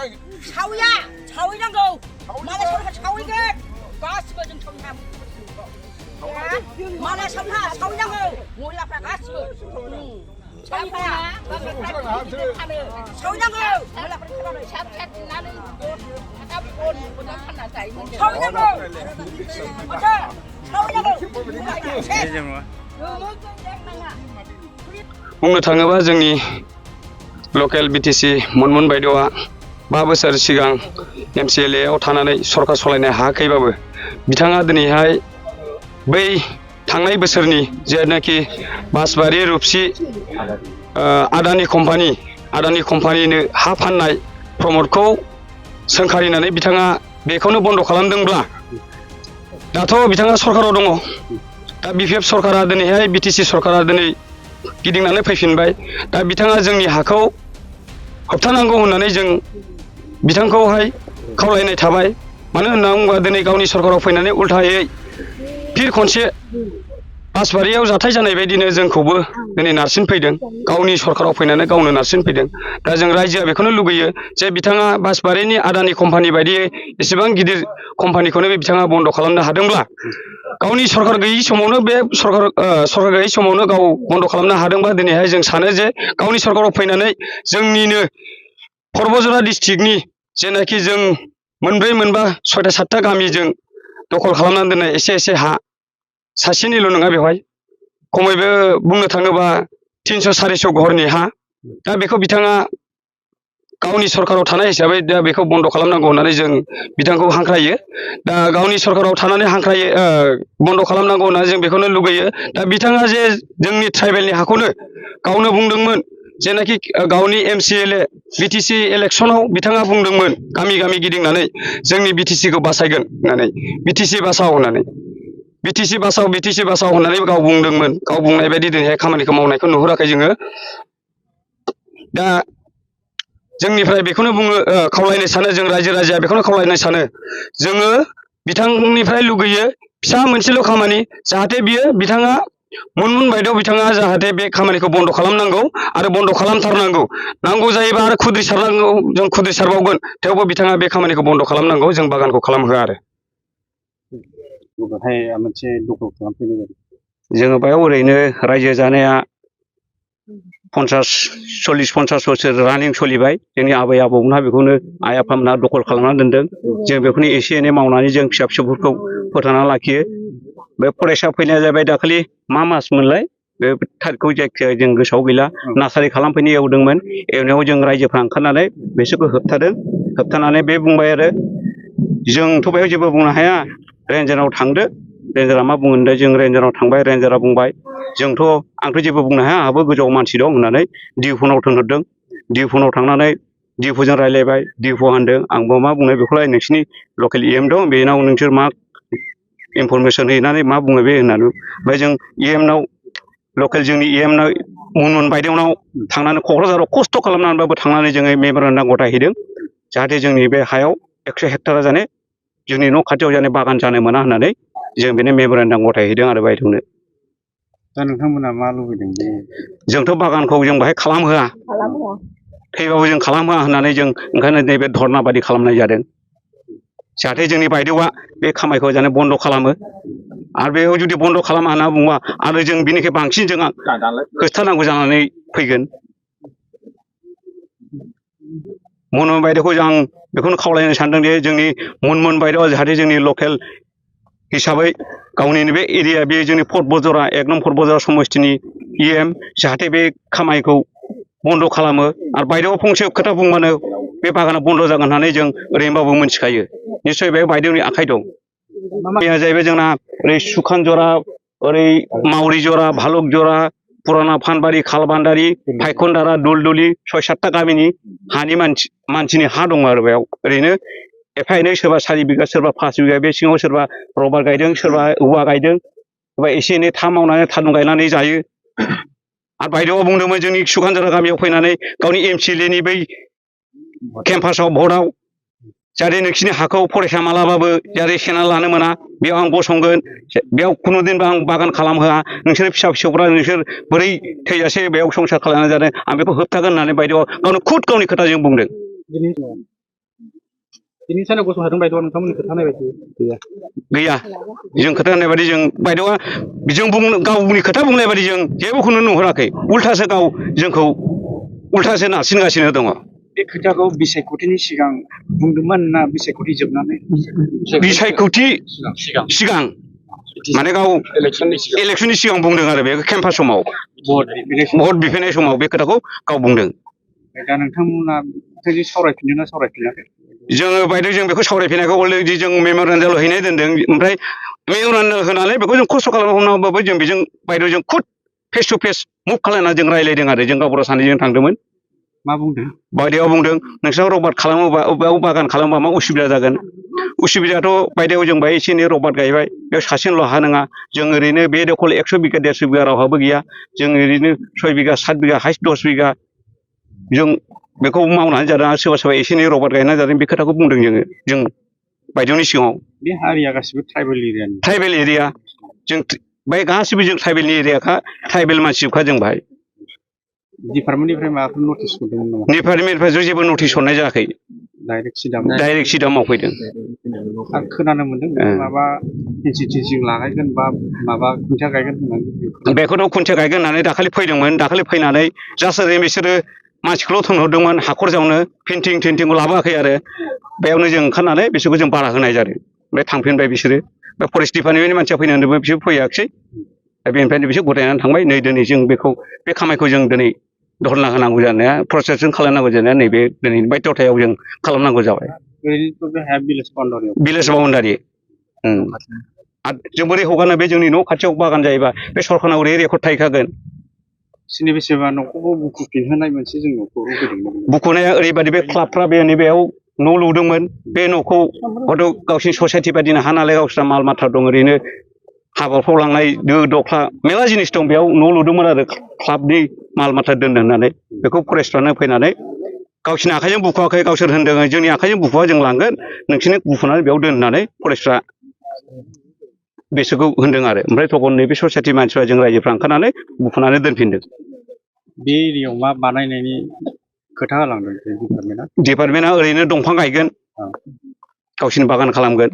사위야, 사위랑 거. 마나 서울가 사위게. 가스가 좀 청함. 마나 서울가 사위랑 거. 몰라 봐 가스. 사위야. 사위랑 거. 몰라 봐 사위랑. 샵챗 나는 아까본 보다 하나 다 있는데. 사위랑 거. 맞아. 사위랑 거. बुंनो थाङोबा जोंनि लकेल बिटिसि मनमोन बायद'आ 5 बोसोर सिगां MCLA आव थानानै सरकार सलायनो हायाखैबाबो बिथाङा दिनैहाय बै थांनाय बोसोरनि जेनाखि बासबारि रुपसि आदानि कम्पानिनो हा फाननाय प्रमटखौ सोंखारिनानै बिथाङा बेखौनो बन्द खालामदोंब्ला दाथ' बिथाङा सरकाराव दङ दा BPF सरकारा दिनैहाय BTC सरकारा दिनै गिदिंनानै फैफिनबाय दा बिथाङा जोंनि हाखौ होबथानांगौ होननानै जों बिथांखौहाय खावलायनाय थाबाय मानो होनना बुङोबा दिनै गावनि सरकाराव फैनानै उल्थायै फिर खनसे बासबारियाव जाथाय जानाय बायदिनो जोंखौबो दिनै नारसिनफैदों गावनि सरकाराव फैनानै गावनो नारसिनफैदों दा जों रायजोआ बेखौनो लुगैयो जे बिथाङा बासबारिनि आदानि कम्पानि बायदियै एसेबां गिदिर कम्पानिखौनो बिथाङा बन्द खालामनो हादोंब्ला गावनि सरकार गैयै समावनो बे सरकार गैयै समावनो गाव बन्द खालामनो हादोंब्ला दिनैहाय जों सानो जे गावनि सरकाराव फैनानै जोंनिनो पर्बजरा डिस्ट्रिक्टनि जेनाखि जों मोनब्रै मोनबा 6टा 7टा गामिजों दखल खालामनानै दोननाय एसे हा सासेनिल' नङा बेवहाय खमैबो बुंनो थाङोबा 300 400 घरनि हा दा बेखौ बिथाङा गावनि सरकाराव थानाय हिसाबै दा बेखौ बन्द खालामनांगौ होननानै जों बिथांखौ हांख्रायो दा गावनि सरकाराव थानानै हांख्रायो बन्द खालामनांगौ होननानै जों बेखौनो लुगैयो दा बिथाङा जे जोंनि ट्राइबेलनि हाखौनो गावनो बुंदोंमोन जेनाखि गावनि MCLA BTC इलेक्सनाव बिथाङा बुंदोंमोन गामि गामि गिदिंनानै जोंनि BTC खौ बासायगोन होननानै BTC बासाव होननानै BTC बासाव होननानै गाव बुंदोंमोन गाव बुंनाय बायदि दिनैहाय खामानिखौ मावनायखौ नुहुराखै जोङो दा जोंनिफ्राय बेखौनो बुङो खावलायनो सानो जों रायजो राजाया बेखौनो खावलायनो सानो जोङो बिथांनिफ्राय लुगैयो फिसा मोनसेल' खामानि जाहाथे बियो बिथाङा मनमोन बायद'आव बिथाङा जाहाथे बे खामानिखौ बन्द खालामनांगौ आरो बन्द खालामथारनांगौ नांगौ जायोबा आरो खुद्रिसारनांगौ जों खुद्रिसारबावगोन थेवबो बिथाङा बे खामानिखौ बन्द खालामनांगौ जों बागानखौ खालामहोआ आरो जोङो बेयाव ओरैनो रायजो जानाया 40-50 बोसोर रानिं सोलिबाय जोंनि आबै आबौमोनहा बेखौनो आइ आफामोनहा दखल खालामनानै दोनदों जों बेखौनो एसे एनै मावनानै जों फिसा फिसौफोरखौ फोथांना लाखियो बे फरायसा फैनाया जाबाय दाखालि मा मास मोनलाय बे थारिखखौ जायखिजाया जों गोसोआव गैला नार्सारि खालामफैनो एवदोंमोन एवनायाव जों रायजोफ्रा ओंखारनानै बिसोरखौ होबथानानै बे बुंबाय आरो जोंथ' बेयाव जेबो बुंनो हाया रेन्जाराव थांदो रेन्जारा मा बुङो होनदों जों रेन्जाराव थांबाय रेन्जारा बुंबाय आंथ' जेबो बुंनो हाया आंहाबो गोजौआव मानसि दं होननानै DF'नाव थिनहरदों DF'नाव थांनानै DF'जों रायज्लायबाय DF' होनदों आंबो मा बुंनो बेखौलाय नोंसिनि लकेल EM दं बेनाव नोंसोर मा इनफरमेसन हैनानै मा बुङो बे होननानै ओमफ्राय जों EMनाव लकेल जोंनि EMनाव मनमोन बायद'नाव थांनानै क'क्राझाराव खस्थ' खालामनानैबाबो थांनानै जोङो मेम'रेन्डाम गथायहैदों जाहाथे जोंनि बे हायाव 100 हेक्टारा जाने जोंनि न' खाथियाव जाने बागान जानो मोना होननानै जों बेनो मेम'रेन्डाम गथायहैदों आरो बायद'नो दा नोंथांमोना मा लुबैदों जोंथ' बागानखौ जों बाहाय खालामहोआ थैबाबो जों खालामहोआ होननानै जों ओंखायनो नैबे धर्ना बादि खालामनाय जादों जाहाथे जोंनि बायद'आ बे खामायखौ जाने बन्द खालामो आरो बेयाव जुदि बन्द खालामा होनना बुङोबा आरो जों बिनिख्रुइ बांसिन जों होबथानांगौ जानानै फैगोन मनमोन बायद'खौ आं बेखौनो खावलायनो सानदों जे जोंनि मनमोन बायद'आ जाहाथे जोंनि लकेल हिसाबै गावनिनो बे एरिया बे जोंनि पर्बजरा 1 नं पर्बजरा समस्तिनि EM जाहाथे बे खामानिखौ बन्द खालामो आरो बायद'आव फंसे खोथा बुंबानो बे बागाना बन्द जागोन होननानै जों ओरैनोबाबो मिथिखायो निस्सय बे बायद'नि आखाइ दं माइया जाहैबाय जोंना ओरै सुखानजरा ओरै मावरिजरा भालुकजरा पुराना फानबारि खालबान्दारि फायखनदारा दुलदुलि 6-7टा गामिनि हानि मानसिनि हा दं आरो बेयाव ओरैनो एफा एनै सोरबा 4 बिगा सोरबा 5 बिगा बे सिङाव सोरबा रबार गायदों सोरबा औवा गायदों सोरबा एसे एनै था मावनानै थारुन गायनानै जायो आरो बायद'आव बुंदोंमोन जोंनि सुखानजरा गामियाव फैनानै गावनि MCLAनि बै केम्पासाव भटआव जाहाथे नोंसिनि हाखौ फरायसा मालाबाबो जाहाथे सेना लानो मोना बेयाव आं गसंगोन बेयाव खुनुदिनबो आं बागान खालामहोआ नोंसोर फिसा फिसौफ्रा नोंसोर बोरै थैजासे बेयाव संसार खालामनानै जादों आं बेखौ होबथागोन होननानै बायद'आव गावनो खुद गावनि खोथाजों बुंदों बिनि सायाव गसंथादों बायद'आ नोंथांमोननि खोथा होनाय बायदि गैया जों खोथा होननाय बायदि जों बायद'आ जों गावनि खोथा बुंनाय बायदि जों जेबोखौनो नुहुराखै उल्थासो गाव जोंखौ उल्थासो नारसिनगासिनो दङ बे खोथाखौ बिसायख'थिनि सिगां बुंदोंमोन ना बिसायख'थि जोबनानै बिसायख'थि सिगां माने गाव इलेक्सननि सिगां बुंदों आरो बे केम्पास समाव भट बिफैनाय समाव बे खोथाखौ गाव बुंदों दा नोंथांमोना सावरायफिनदों ना सावरायफिनाखै जोङो बायदों जों बेखौ सावरायफिनायखौ अलरेडि जों मेम'रेन्डामाव हैनाय दोनदों ओमफ्राय मेम'रेन्डाम होनानै बेखौ जों खस्थ' खालामनांगौबाबो जों बेजों बायद'जों खुद फेस टु फेस मुभ खालामना जों रायज्लायदों आरो जों गावबुरा सानैजों थांदोंमोन मा बुंदों बायदेवा बुंदों नोंसोर रबार्ट खालामोबा अबेयाव बागान खालामबा मा उसुबिदा जागोन उसुबिदायाथ' बायदेव जों बाहाय एसे एनै रबार्ट गायबाय बेयाव सासेनिल' हा नङा जों ओरैनो बे दखल 100 बिगा 150 बिगा रावहाबो गैया जों ओरैनो 6 बिगा 7 बिगा हाइस्ट 10 बिगा जों बेखौ मावनानै जादों आरो सोरबा सोरबा एसे एनै रबार्ट गायनानै जादों बे खोथाखौ बुंदों जों बायदेवनि सिगाङाव बे हारिया गासिबो ट्राइबेल एरिया जों बाय गासिबो जों ट्राइबेलनि एरियाखा ट्राइबेल मानसिखा जों बाहाय डिपार्टमेन्टनिफ्राय माबाफोर नटिस मोनदोंमोन नामा डिपार्टमेन्टनिफ्राय जेबो नटिस हरनाय जायाखै डाइरेक्ट सिदा मावफैदों आरो खोनानो मोनदों माबा इनस्टिटिउसन लागायगोन बा माबा खुन्थिया गायगोन होननानै बेखौथ' खुन्थिया गायगोन होननानै दाखालि फैदोंमोन दाखालि फैनानै जास्ट ओरैनो बिसोरो मानसिखौल' थोनहरदोंमोन हाखर जावनो पेन्टिंखौ लाबोआखै आरो बेयावनो जों ओंखारनानै बिसोरखौ जों बादा होनाय जादों ओमफ्राय थांफिनबाय बिसोरो बे फरेस्ट डिपार्टमेन्टनि मानसिया फैनानै होनदोंमोन बिसोर फैयाखिसै दा बेनिफ्रायनो बिसोर गथायनानै थांबाय नै दिनै जों बे खामानिखौ जों दिनै धरना होनांगौ जानाया प्रसेसजों खालामनांगौ जानाया नैबे दिनैनि बायध'थायाव जों खालामनांगौ जाबाय भिलेज बाउन्डारि जों बोरै हगारनो बे जोंनि न' खाथियाव बागान जायोबा बे सरखारनाव ओरै रेकर्ड थाहैखागोन बेसेबा न'खौबो बुखुफिनहोनाय मोनसे जों न'खौ बुखुनाया ओरैबायदि बे क्लाबफ्रा बेयाव न' लुदोंमोन बे न'खौ हयथ' गावसिनि ससाइटि बायदिनो हा नालाय गावस्रा माल माथा दं ओरैनो हाबाफ्राव लांनाय दो दख्ला मेरला जिनिस दं बेयाव न' लुदोंमोन आरो क्लाबनि माल माथा दोननो होननानै बेखौ फरेस्टफ्रानो फैनानै गावसिनि आखाइजों बुखुवाखै गावसोर होनदों जोंनि आखाइजों बुखुवा जों लांगोन नोंसोरनो बुखुनानै बेयाव दोननानै फरेस्टफ्रा बिसोरखौ होनदों आरो ओमफ्राय तखन नैबे ससाइटि मानसिफ्रा जों रायजोफ्रा ओंखारनानै बुखुनानै दोनफिनदों बे एरियायाव मा बानायनायनि खोथा होलांदों डिपार्टमेन्टआ ओरैनो दंफां गायगोन गावसिनि बागान खालामगोन